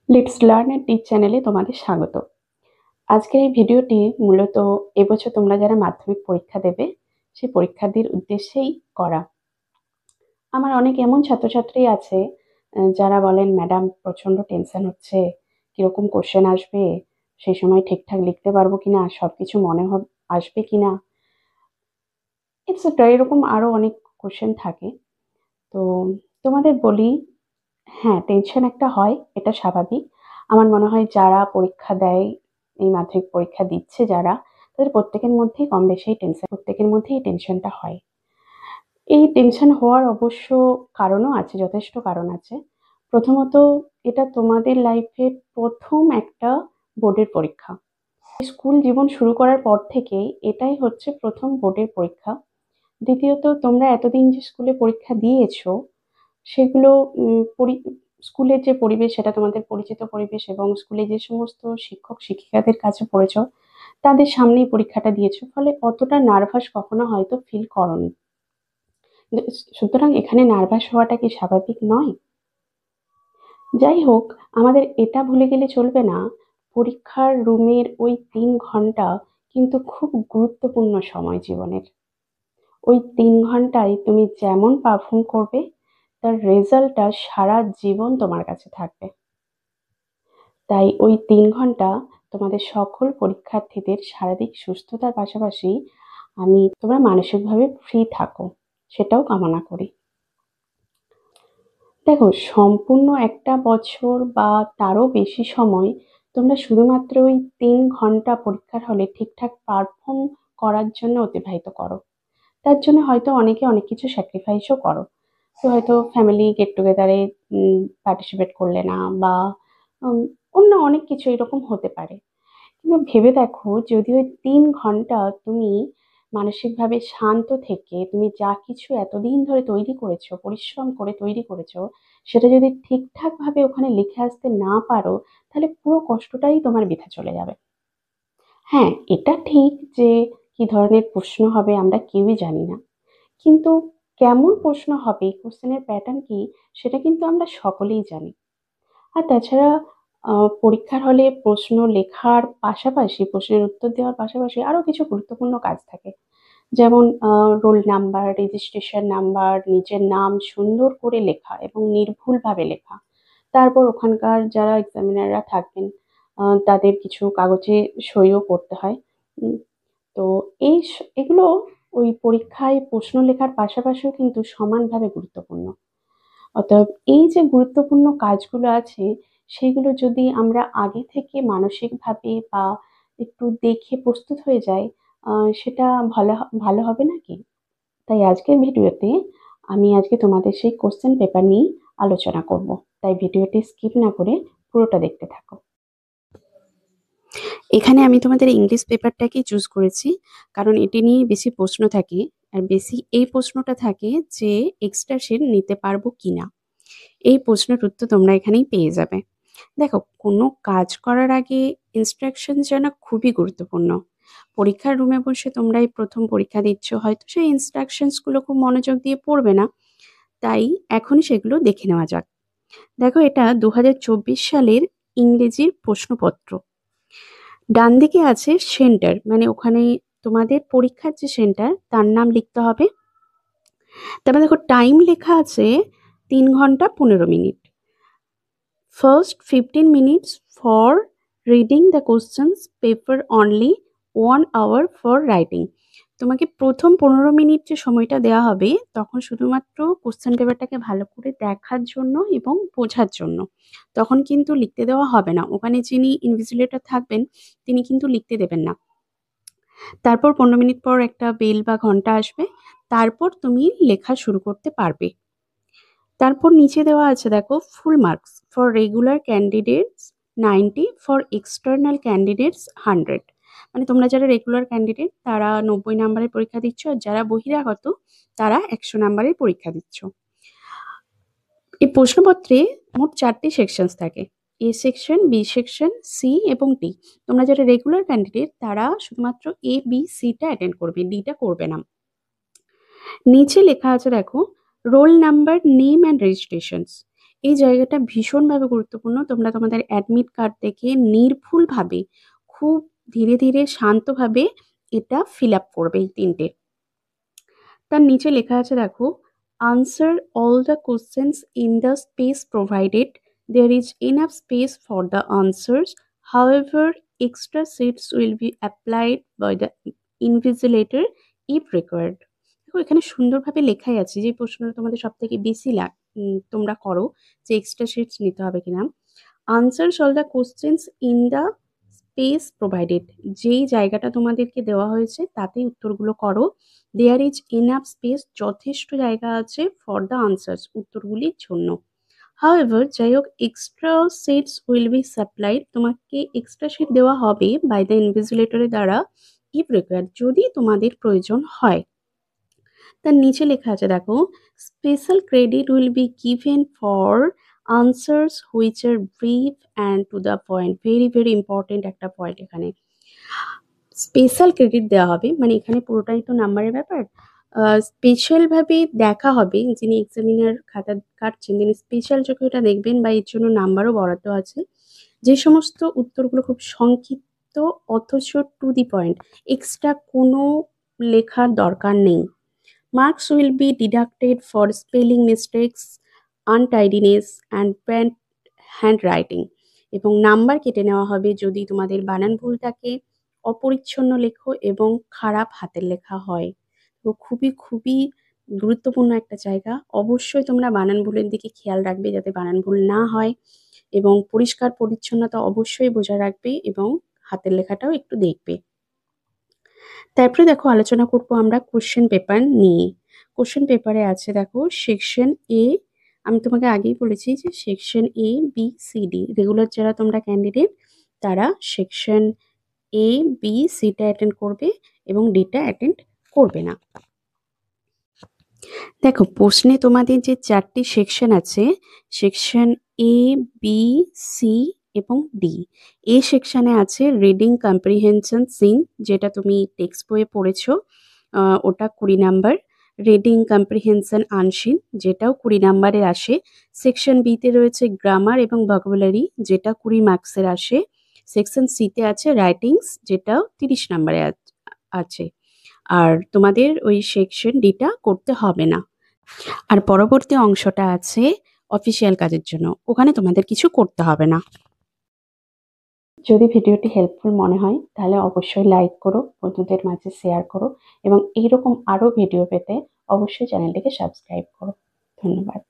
Let's learn and teach চ্যানেলে তোমাদের স্বাগত। আজকের এই ভিডিওটি মূলত এবছর তোমরা যারা মাধ্যমিক পরীক্ষা দেবে সেই পরীক্ষার্থীর উদ্দেশ্যেই করা। আমার অনেক এমন ছাত্রছাত্রী আছে যারা বলেন, ম্যাডাম প্রচন্ড টেনশন হচ্ছে, কিরকম কোশ্চেন আসবে, সেই সময় ঠিকঠাক লিখতে পারবো কিনা, সবকিছু আসবে কিনা, এটসেট্রা, এরকম আরো অনেক কোশ্চেন থাকে। তো তোমাদের বলি, হ্যাঁ, টেনশন একটা হয়, এটা স্বাভাবিক। আমার মনে হয় যারা পরীক্ষা দেয়, এই মাধ্যমিক পরীক্ষা দিচ্ছে যারা, তাদের প্রত্যেকের মধ্যেই এই টেনশনটা হয়। এই টেনশন হওয়ার অবশ্য কারণও আছে, যথেষ্ট কারণ আছে। প্রথমত, এটা তোমাদের লাইফে প্রথম একটা বোর্ডের পরীক্ষা। স্কুল জীবন শুরু করার পর থেকেই এটাই হচ্ছে প্রথম বোর্ডের পরীক্ষা। দ্বিতীয়ত, তোমরা এতদিন যে স্কুলে পরীক্ষা দিয়েছো সেগুলো স্কুলের যে পরিবেশ সেটা তোমাদের পরিচিত পরিবেশ, এবং স্কুলে যে সমস্ত শিক্ষক শিক্ষিকাদের কাছে পড়েছো তাদের সামনেই পরীক্ষাটা দিয়েছো, ফলে অতটা নার্ভাস কখনো হয়তো ফিল করোনি। সুতরাং এখানে নার্ভাস হওয়াটা কি স্বাভাবিক নয়? যাই হোক, আমাদের এটা ভুলে গেলে চলবে না, পরীক্ষার রুমের ওই 3 ঘন্টা কিন্তু খুব গুরুত্বপূর্ণ সময় জীবনের। ওই 3 ঘন্টায় তুমি যেমন পারফর্ম করবে, তার রেজাল্টটা সারা জীবন তোমার কাছে থাকবে। তাই ওই 3 ঘন্টা তোমাদের সকল পরীক্ষার্থীদের শারীরিক সুস্থতার পাশাপাশি তোমরা মানসিকভাবে ফ্রি থাকো, সেটাও কামনা করি। দেখো, সম্পূর্ণ একটা বছর বা তারও বেশি সময় তোমরা শুধুমাত্র ওই 3 ঘন্টা পরীক্ষার হলে ঠিকঠাক পারফর্ম করার জন্য অতিবাহিত করো। তার জন্য হয়তো অনেকে অনেক কিছু স্যাক্রিফাইসও করো। তো হয়তো ফ্যামিলি গেট টুগেদারে পার্টিসিপেট করলে না, বা উম, অন্য অনেক কিছু এরকম হতে পারে। কিন্তু ভেবে দেখো, যদি ওই 3 ঘন্টা তুমি মানসিকভাবে শান্ত থেকে তুমি যা কিছু এতদিন ধরে তৈরি করেছো, পরিশ্রম করে তৈরি করেছো, সেটা যদি ঠিকঠাক ভাবে ওখানে লিখে আসতে না পারো, তাহলে পুরো কষ্টটাই তোমার বৃথা চলে যাবে। হ্যাঁ, এটা ঠিক যে কি ধরনের প্রশ্ন হবে আমরা কেউই জানি না, কিন্তু কেমন প্রশ্ন হবে, কোশ্চেনের প্যাটার্ন কি, সেটা কিন্তু আমরা সকলেই জানি। আর তাছাড়া পরীক্ষার হলে প্রশ্ন লেখার পাশাপাশি, প্রশ্নের উত্তর দেওয়ার পাশাপাশি আরো কিছু গুরুত্বপূর্ণ কাজ থাকে। যেমন রোল নাম্বার, রেজিস্ট্রেশন নাম্বার, নিজের নাম সুন্দর করে লেখা এবং নির্ভুলভাবে লেখা। তারপর ওখানকার যারা এক্সামিনাররা থাকবেন, তাদের কিছু কাগজে সইও করতে হয়। উম, তো এগুলো ওই পরীক্ষায় প্রশ্ন লেখার পাশাপাশিও কিন্তু সমানভাবে গুরুত্বপূর্ণ। অতএব এই যে গুরুত্বপূর্ণ কাজগুলো আছে, সেগুলো যদি আমরা আগে থেকে মানসিকভাবে বা একটু দেখে প্রস্তুত হয়ে যাই, সেটা ভালো হবে নাকি? তাই আজকের ভিডিওতে আমি আজকে তোমাদের সেই কোশ্চেন পেপার নিয়ে আলোচনা করব। তাই ভিডিওটি স্কিপ না করে পুরোটা দেখতে থাকো। এখানে আমি তোমাদের ইংলিশ পেপারটাকেই চুজ করেছি, কারণ এটি নিয়ে বেশি প্রশ্ন থাকে। আর বেশি এই প্রশ্নটা থাকে যে এক্সট্রা নিতে পারবো কিনা। এই প্রশ্নের উত্তর তোমরা এখানেই পেয়ে যাবে। দেখো, কোনো কাজ করার আগে ইনস্ট্রাকশন জানা খুবই গুরুত্বপূর্ণ। পরীক্ষার রুমে বসে তোমরা এই প্রথম পরীক্ষা দিচ্ছ, হয়তো সেই ইনস্ট্রাকশনস গুলো খুব মনোযোগ দিয়ে পড়বে না, তাই এখনই সেগুলো দেখে নেওয়া যাক। দেখো, এটা 2024 সালের ইংরেজির প্রশ্নপত্র। ডান দিকে আছে সেন্টার, মানে ওখানে তোমাদের পরীক্ষার যে সেন্টার তার নাম লিখতে হবে। তারপর দেখো, টাইম লেখা আছে 3 ঘন্টা 15 minute. First 15 minutes for reading the questions paper, only 1 hour for writing. তোমাকে প্রথম 15 মিনিট যে সময়টা দেওয়া হবে তখন শুধুমাত্র কোশ্চেন পেপারটাকে ভালো করে দেখার জন্য এবং বোঝার জন্য। তখন কিন্তু লিখতে দেওয়া হবে না, ওখানে যিনি ইনভিজিলেটর থাকবেন তিনি কিন্তু লিখতে দেবেন না। তারপর 15 মিনিট পর একটা বেল বা ঘন্টা আসবে, তারপর তুমি লেখা শুরু করতে পারবে। তারপর নিচে দেওয়া আছে দেখো, full marks for regular candidates 90, for external candidates 100। মানে তোমরা যারা রেগুলার ক্যান্ডিডেট তারা 90 নাম্বারের পরীক্ষা দিচ্ছ, আর যারা বহিরাগত তারা 100 নাম্বারের পরীক্ষা দিচ্ছ। এই প্রশ্নপত্রে মোট 4টে সেকশনস থাকে, এ সেকশন, বি সেকশন, সি এবং ডি। তোমরা যারা রেগুলার ক্যান্ডিডেট তারা শুধুমাত্র এ বি সিটা অ্যাটেন্ড করবে, ডিটা করবে না। নিচে লেখা আছে দেখো, roll number, name and registrations. এই জায়গাটা ভীষণভাবে গুরুত্বপূর্ণ। তোমরা তোমাদের অ্যাডমিট কার্ড দেখে নির্ভুলভাবে খুব ধীরে ধীরে শান্তভাবে এটা ফিল আপ করবে এই ৩টে। তার নিচে লেখা আছে দেখো, answer all the questions in the space provided. There is enough space for the answers. However extra sheets will be applied by the invigilator if required. দেখো এখানে সুন্দরভাবে লেখাই আছে যে প্রশ্নটা তোমাদের সব থেকে বেশি তোমরা করো, যে এক্সট্রা সিটস নিতে হবে কিনা। Answers all the questions in the space provided, যেই জায়গাটা তোমাদেরকে দেওয়া হয়েছে তাতেই উত্তরগুলো করো। দেয়ার ইজ ইনাফ স্পেস, যথেষ্ট জায়গা আছে ফর দ্য আনসার্স, উত্তরগুলির জন্য। হাউএভার, যাই হোক, extra sheets will be supplied, তোমাকে এক্সট্রা সিট দেওয়া হবে বাই দ্য ইনভিজিলেটরের দ্বারা ইফ রিকোয়ার্ড, যদি তোমাদের প্রয়োজন হয়। তার নিচে লেখা আছে দেখো, special credit will be given for answers which are brief and to the point. Very very important একটা পয়েন্ট এখানে। স্পেশাল ক্রেডিট দেওয়া হবে, মানে এখানে পুরোটাই তো নাম্বারের ব্যাপার। স্পেশালভাবে দেখা হবে, যিনি এক্সামিনার খাতা কাটছেন তিনি স্পেশাল চোখে ওটা দেখবেন বা এর জন্য নাম্বারও বরাদ্দ আছে। যে সমস্ত উত্তরগুলো খুব সংক্ষিপ্ত অথচ টু দি পয়েন্ট, এক্সট্রা কোনো লেখার দরকার নেই। Marks will be deducted for spelling mistakes, untidiness and bad hand writing, এবং নাম্বার কেটে নেওয়া হবে যদি তোমাদের বানান ভুল থাকে, অপরিচ্ছন্ন লেখো এবং খারাপ হাতের লেখা হয়। তো খুবই খুবই গুরুত্বপূর্ণ একটা জায়গা। অবশ্যই তোমরা বানান ভুলের দিকে খেয়াল রাখবে যাতে বানান ভুল না হয়, এবং পরিষ্কার পরিচ্ছন্নতা অবশ্যই বজায় রাখবে, এবং হাতের লেখাটাও একটু দেখবে। তারপরে দেখো আলোচনা করবো আমরা কোশ্চেন পেপার নিয়ে। কোশ্চেন পেপারে আছে দেখো সেকশন এ। আমি তোমাকে আগেই বলেছি যে section A B C D, regular যারা তোমরা ক্যান্ডিডেট তারা সেকশন এ বি সিটা অ্যাটেন্ড করবে এবং ডিটা অ্যাটেন্ড করবে না। দেখো প্রশ্নে তোমাদের যে 4টি সেকশন আছে, সেকশন এ বি সি এবং ডি। এ সেকশনে আছে রিডিং কম্প্রিহেনশন সিন, যেটা তুমি টেক্সট বইয়ে পড়েছো, ওটা 20 নাম্বার। রিডিং কম্প্রিহেনশন আনসিন, যেটাও 20 নাম্বারের আসে। সেকশন বিতে রয়েছে গ্রামার এবং ভোকাবুলারি, যেটা 20 মার্কসের আসে। সেকশন সিতে আছে রাইটিংস, যেটাও 30 নাম্বারে আছে। আর তোমাদের ওই সেকশন ডিটা করতে হবে না। আর পরবর্তী অংশটা আছে অফিসিয়াল কাজের জন্য, ওখানে তোমাদের কিছু করতে হবে না। যদি ভিডিওটি হেল্পফুল মনে হয় তাহলে অবশ্যই লাইক করো, বন্ধুদের মাঝে শেয়ার করো, এবং এইরকম আরও ভিডিও পেতে অবশ্যই চ্যানেলটিকে সাবস্ক্রাইব করো। ধন্যবাদ।